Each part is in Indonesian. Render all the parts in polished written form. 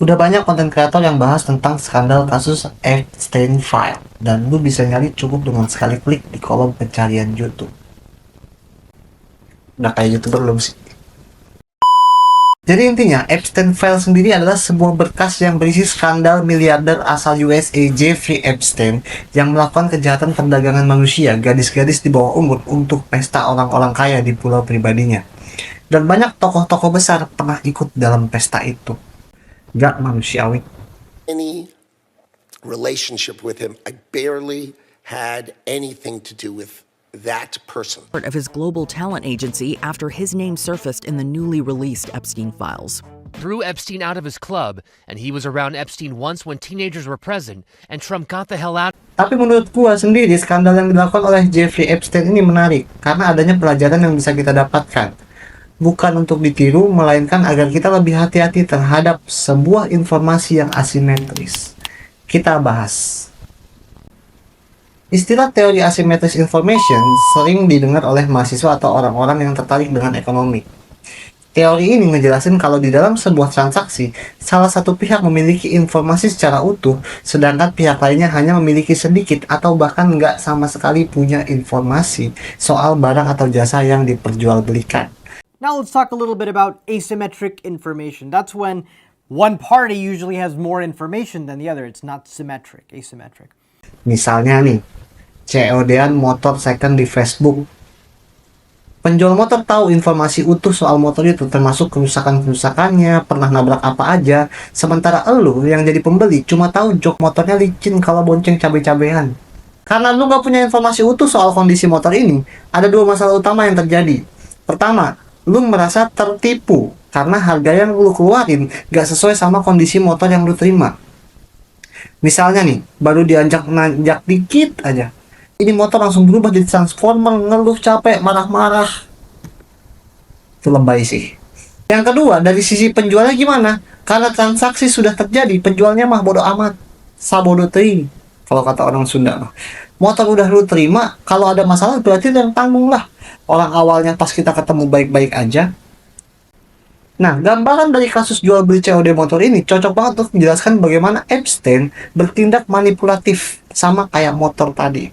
Udah banyak konten kreator yang bahas tentang skandal kasus Epstein File, dan lu bisa nyari cukup dengan sekali klik di kolom pencarian YouTube. Udah kayak YouTuber belum sih? Jadi intinya, Epstein File sendiri adalah sebuah berkas yang berisi skandal miliarder asal USA Jeffrey Epstein yang melakukan kejahatan perdagangan manusia, gadis-gadis di bawah umur untuk pesta orang-orang kaya di pulau pribadinya. Dan banyak tokoh-tokoh besar pernah ikut dalam pesta itu. Gak manusiawi. Any relationship with him. I barely had anything to do with that person. Part of his global talent agency after his name surfaced in the newly released Epstein files. Threw Epstein out of his club, and he was around Epstein once when teenagers were present, and Trump got the hell out. Tapi menurut gua sendiri, skandal yang dilakukan oleh Jeffrey Epstein ini menarik karena adanya pelajaran yang bisa kita dapatkan. Bukan untuk ditiru, melainkan agar kita lebih hati-hati terhadap sebuah informasi yang asimetris. Kita bahas. Istilah teori asymmetric information sering didengar oleh mahasiswa atau orang-orang yang tertarik dengan ekonomi. Teori ini ngejelasin kalau di dalam sebuah transaksi, salah satu pihak memiliki informasi secara utuh, sedangkan pihak lainnya hanya memiliki sedikit atau bahkan nggak sama sekali punya informasi soal barang atau jasa yang diperjualbelikan. Now let's talk a little bit about asymmetric information. That's when one party usually has more information than the other. It's not symmetric, asymmetric. Misalnya nih, COD-an motor second di Facebook. Penjual motor tahu informasi utuh soal motor itu, termasuk kerusakan-kerusakannya, pernah nabrak apa aja. Sementara elu yang jadi pembeli cuma tahu jok motornya licin kalau bonceng cabai-cabean. Karena lu nggak punya informasi utuh soal kondisi motor ini, ada dua masalah utama yang terjadi. Pertama, lu merasa tertipu karena harga yang lu keluarin gak sesuai sama kondisi motor yang lu terima. Misalnya nih, baru dianjak-nanjak dikit aja, ini motor langsung berubah jadi transformer, ngeluh, capek, marah-marah. Itu lebay sih. Yang kedua, dari sisi penjualnya gimana? Karena transaksi sudah terjadi, penjualnya mah bodo amat, sabodo teuing, kalau kata orang Sunda. Motor udah lu terima, kalau ada masalah berarti yang tanggung lah. Orang awalnya pas kita ketemu baik-baik aja. Nah, gambaran dari kasus jual beli COD motor ini cocok banget untuk menjelaskan bagaimana Epstein bertindak manipulatif sama kayak motor tadi.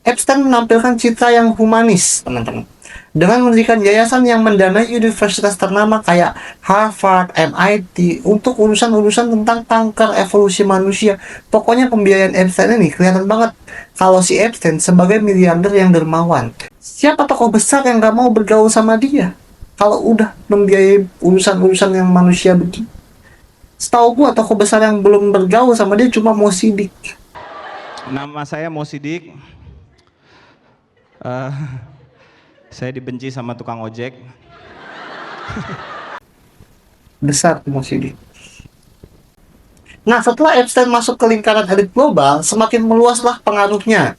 Epstein menampilkan citra yang humanis, teman-teman, dengan mendirikan yayasan yang mendanai universitas ternama kayak Harvard, MIT untuk urusan-urusan tentang kanker evolusi manusia. Pokoknya pembiayaan Epstein ini kelihatan banget kalau si Epstein sebagai miliarder yang dermawan. Siapa tokoh besar yang gak mau bergaul sama dia kalau udah membiayai urusan-urusan yang manusia begini? Setahu gua tokoh besar yang belum bergaul sama dia cuma Mo Sidik. Nama saya Mo Sidik. Saya dibenci sama tukang ojek. Besar Mo Sidik. Nah, setelah Epstein masuk ke lingkaran elit global, semakin meluaslah pengaruhnya.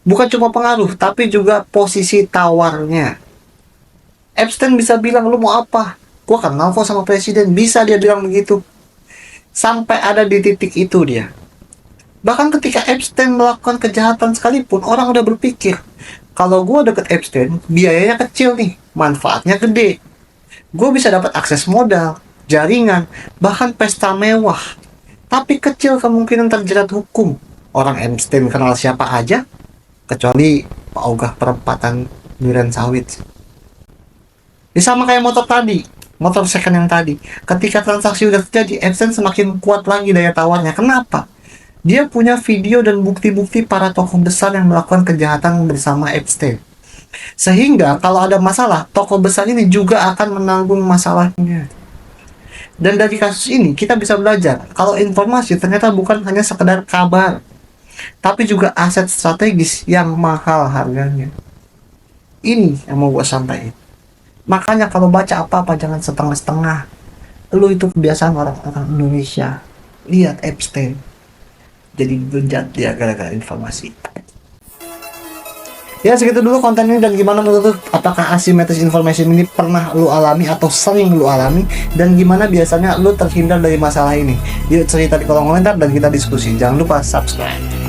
Bukan cuma pengaruh, tapi juga posisi tawarnya. Epstein bisa bilang, lu mau apa? Gua kenal kok sama presiden. Bisa dia bilang begitu. Sampai ada di titik itu dia. Bahkan ketika Epstein melakukan kejahatan sekalipun, orang udah berpikir, kalau gue deket Epstein, biayanya kecil nih, manfaatnya gede. Gue bisa dapat akses modal, jaringan, bahkan pesta mewah. Tapi kecil kemungkinan terjerat hukum. Orang Epstein kenal siapa aja, kecuali Pak Ogah perempatan Duren Sawit. Ini sama kayak motor tadi, motor second yang tadi. Ketika transaksi udah terjadi, Epstein semakin kuat lagi daya tawarnya. Kenapa? Dia punya video dan bukti-bukti para tokoh besar yang melakukan kejahatan bersama Epstein. Sehingga kalau ada masalah, tokoh besar ini juga akan menanggung masalahnya. Dan dari kasus ini kita bisa belajar kalau informasi ternyata bukan hanya sekedar kabar, tapi juga aset strategis yang mahal harganya. Ini yang mau gue sampaikan. Makanya kalau baca apa-apa jangan setengah-setengah. Lu itu kebiasaan orang-orang Indonesia. Lihat Epstein. Jadi bejat dia gara-gara informasi. Ya, segitu dulu konten ini, dan gimana menurut lu, apakah asymmetric information ini pernah lu alami atau sering lu alami, dan gimana biasanya lu terhindar dari masalah ini? Yuk cerita di kolom komentar dan kita diskusi. Jangan lupa subscribe.